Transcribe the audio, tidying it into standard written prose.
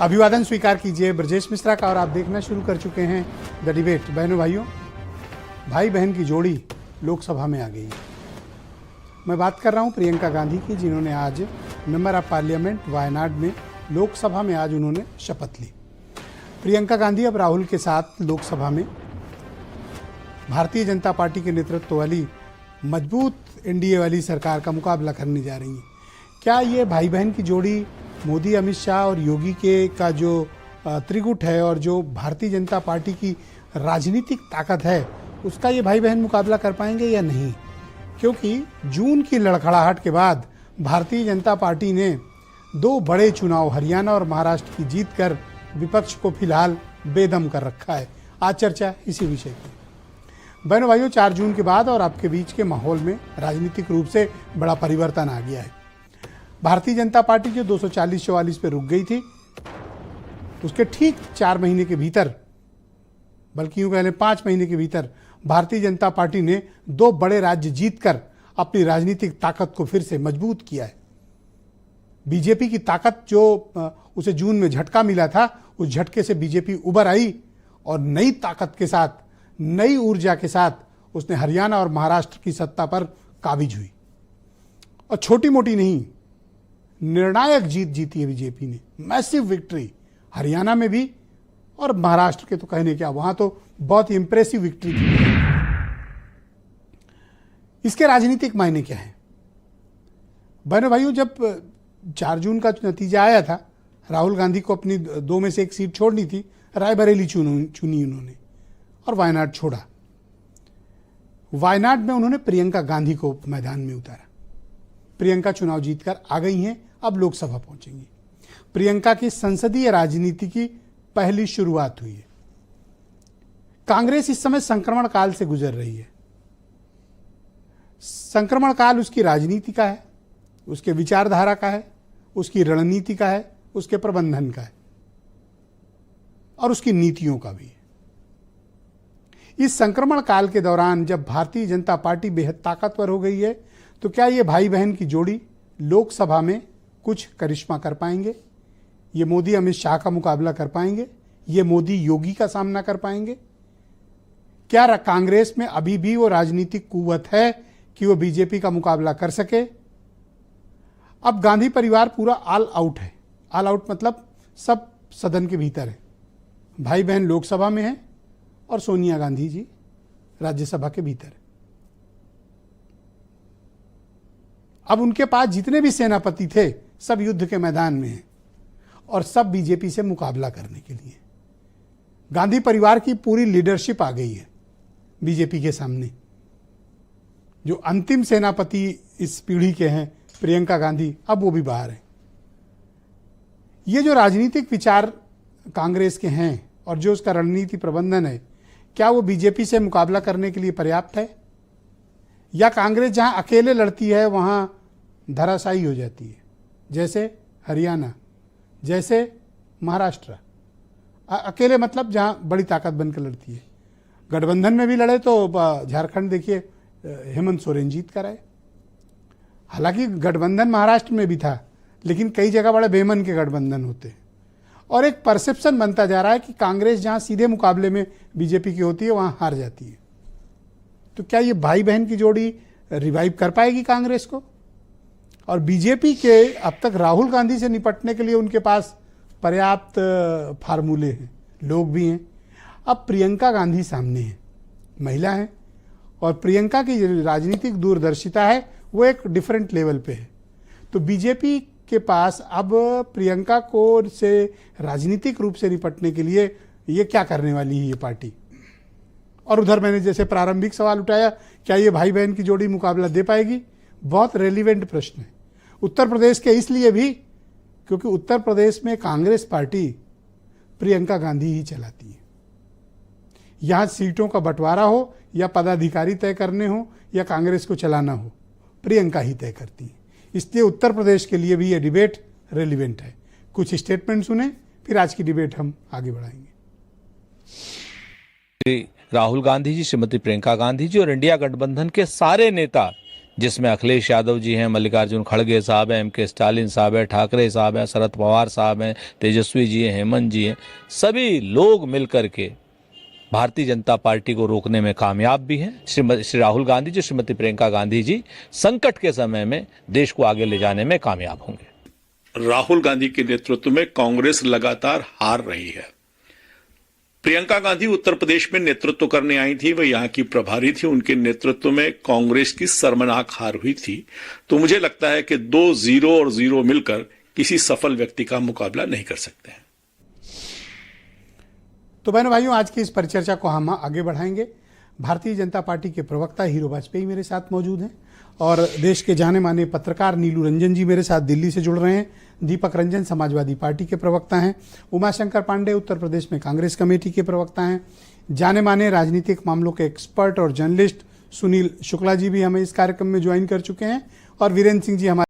अभिवादन स्वीकार कीजिए ब्रजेश मिश्रा का और आप देखना शुरू कर चुके हैं द डिबेट। बहनों भाइयों, भाई बहन की जोड़ी लोकसभा में आ गई है। मैं बात कर रहा हूं प्रियंका गांधी की, जिन्होंने आज मेंबर ऑफ पार्लियामेंट वायनाड में लोकसभा में आज उन्होंने शपथ ली। प्रियंका गांधी अब राहुल के साथ लोकसभा में भारतीय जनता पार्टी के नेतृत्व वाली मजबूत एनडीए वाली सरकार का मुकाबला करने जा रही हैं। क्या ये भाई बहन की जोड़ी मोदी, अमित शाह और योगी के का जो त्रिगुट है और जो भारतीय जनता पार्टी की राजनीतिक ताकत है, उसका ये भाई बहन मुकाबला कर पाएंगे या नहीं? क्योंकि जून की लड़खड़ाहट के बाद भारतीय जनता पार्टी ने दो बड़े चुनाव हरियाणा और महाराष्ट्र की जीत कर विपक्ष को फिलहाल बेदम कर रखा है। आज चर्चा इसी विषय की। बहनों भाइयों, 4 जून के बाद और आपके बीच के माहौल में राजनीतिक रूप से बड़ा परिवर्तन आ गया है। भारतीय जनता पार्टी जो 240-44 पे रुक गई थी, उसके ठीक 4 महीने के भीतर, बल्कि यूं कह लें 5 महीने के भीतर, भारतीय जनता पार्टी ने 2 बड़े राज्य जीतकर अपनी राजनीतिक ताकत को फिर से मजबूत किया है। बीजेपी की ताकत जो उसे जून में झटका मिला था, उस झटके से बीजेपी उबर आई और नई ताकत के साथ, नई ऊर्जा के साथ उसने हरियाणा और महाराष्ट्र की सत्ता पर काबिज हुई। और छोटी मोटी नहीं, निर्णायक जीत जीती है बीजेपी ने। मैसिव विक्ट्री हरियाणा में भी और महाराष्ट्र के तो कहने क्या, वहां तो बहुत इंप्रेसिव विक्ट्री थी। इसके राजनीतिक मायने क्या है? बहनों भाइयों, जब 4 जून का नतीजा आया था, राहुल गांधी को अपनी 2 में से 1 सीट छोड़नी थी। रायबरेली चुनी उन्होंने और वायनाड छोड़ा। वायनाड में उन्होंने प्रियंका गांधी को मैदान में उतारा। प्रियंका चुनाव जीतकर आ गई हैं, अब लोकसभा पहुंचेंगी। प्रियंका की संसदीय राजनीति की पहली शुरुआत हुई है। कांग्रेस इस समय संक्रमण काल से गुजर रही है। संक्रमण काल उसकी राजनीति का है, उसके विचारधारा का है, उसकी रणनीति का है, उसके प्रबंधन का है और उसकी नीतियों का भी है। इस संक्रमण काल के दौरान जब भारतीय जनता पार्टी बेहद ताकतवर हो गई है, तो क्या ये भाई बहन की जोड़ी लोकसभा में कुछ करिश्मा कर पाएंगे? ये मोदी अमित शाह का मुकाबला कर पाएंगे? ये मोदी योगी का सामना कर पाएंगे? क्या कांग्रेस में अभी भी वो राजनीतिक कुव्वत है कि वो बीजेपी का मुकाबला कर सके? अब गांधी परिवार पूरा ऑल आउट है। ऑल आउट मतलब सब सदन के भीतर है। भाई बहन लोकसभा में है और सोनिया गांधी जी राज्यसभा के भीतर है। अब उनके पास जितने भी सेनापति थे, सब युद्ध के मैदान में हैं और सब बीजेपी से मुकाबला करने के लिए। गांधी परिवार की पूरी लीडरशिप आ गई है बीजेपी के सामने। जो अंतिम सेनापति इस पीढ़ी के हैं, प्रियंका गांधी, अब वो भी बाहर है। ये जो राजनीतिक विचार कांग्रेस के हैं और जो उसका रणनीति प्रबंधन है, क्या वो बीजेपी से मुकाबला करने के लिए पर्याप्त है? या कांग्रेस जहां अकेले लड़ती है वहां धराशायी हो जाती है? जैसे हरियाणा, जैसे महाराष्ट्र, अकेले मतलब जहां बड़ी ताकत बनकर लड़ती है। गठबंधन में भी लड़े तो झारखंड देखिए, हेमंत सोरेन जीत कर आए। हालांकि गठबंधन महाराष्ट्र में भी था, लेकिन कई जगह बड़े बेमन के गठबंधन होते हैं और एक परसेप्शन बनता जा रहा है कि कांग्रेस जहां सीधे मुकाबले में बीजेपी की होती है वहां हार जाती है। तो क्या ये भाई बहन की जोड़ी रिवाइव कर पाएगी कांग्रेस को? और बीजेपी के अब तक राहुल गांधी से निपटने के लिए उनके पास पर्याप्त फार्मूले हैं, लोग भी हैं। अब प्रियंका गांधी सामने है, महिला है, और प्रियंका की राजनीतिक दूरदर्शिता है वो एक डिफरेंट लेवल पे है। तो बीजेपी के पास अब प्रियंका को से राजनीतिक रूप से निपटने के लिए ये क्या करने वाली है ये पार्टी? और उधर मैंने जैसे प्रारंभिक सवाल उठाया, क्या ये भाई बहन की जोड़ी मुकाबला दे पाएगी? बहुत रेलिवेंट प्रश्न है। उत्तर प्रदेश के इसलिए भी क्योंकि उत्तर प्रदेश में कांग्रेस पार्टी प्रियंका गांधी ही चलाती है। यहां सीटों का बंटवारा हो या पदाधिकारी तय करने हो या कांग्रेस को चलाना हो, प्रियंका ही तय करती है। इसलिए उत्तर प्रदेश के लिए भी ये डिबेट रेलिवेंट है। कुछ स्टेटमेंट सुने, फिर आज की डिबेट हम आगे बढ़ाएंगे। राहुल गांधी जी, श्रीमती प्रियंका गांधी जी और इंडिया गठबंधन के सारे नेता जिसमें अखिलेश यादव जी हैं, मल्लिकार्जुन खड़गे साहब हैं, MK स्टालिन साहब हैं, ठाकरे साहब हैं, शरद पवार साहब हैं, तेजस्वी जी हैं, हेमंत जी हैं, सभी लोग मिलकर के भारतीय जनता पार्टी को रोकने में कामयाब भी हैं। श्री राहुल गांधी जी, श्रीमती प्रियंका गांधी जी संकट के समय में देश को आगे ले जाने में कामयाब होंगे। राहुल गांधी के नेतृत्व में कांग्रेस लगातार हार रही है। प्रियंका गांधी उत्तर प्रदेश में नेतृत्व करने आई थी, वह यहां की प्रभारी थी, उनके नेतृत्व में कांग्रेस की शर्मनाक हार हुई थी। तो मुझे लगता है कि 2 0 और 0 मिलकर किसी सफल व्यक्ति का मुकाबला नहीं कर सकते हैं। तो बहनों भाइयों, आज की इस परिचर्चा को हम आगे बढ़ाएंगे। भारतीय जनता पार्टी के प्रवक्ता हीरो वाजपेयी मेरे साथ मौजूद हैं और देश के जाने माने पत्रकार नीलू रंजन जी मेरे साथ दिल्ली से जुड़ रहे हैं। दीपक रंजन समाजवादी पार्टी के प्रवक्ता हैं। उमाशंकर पांडे उत्तर प्रदेश में कांग्रेस कमेटी के प्रवक्ता हैं। जाने माने राजनीतिक मामलों के एक्सपर्ट और जर्नलिस्ट सुनील शुक्ला जी भी हमें इस कार्यक्रम में ज्वाइन कर चुके हैं और वीरेंद्र सिंह जी हमारे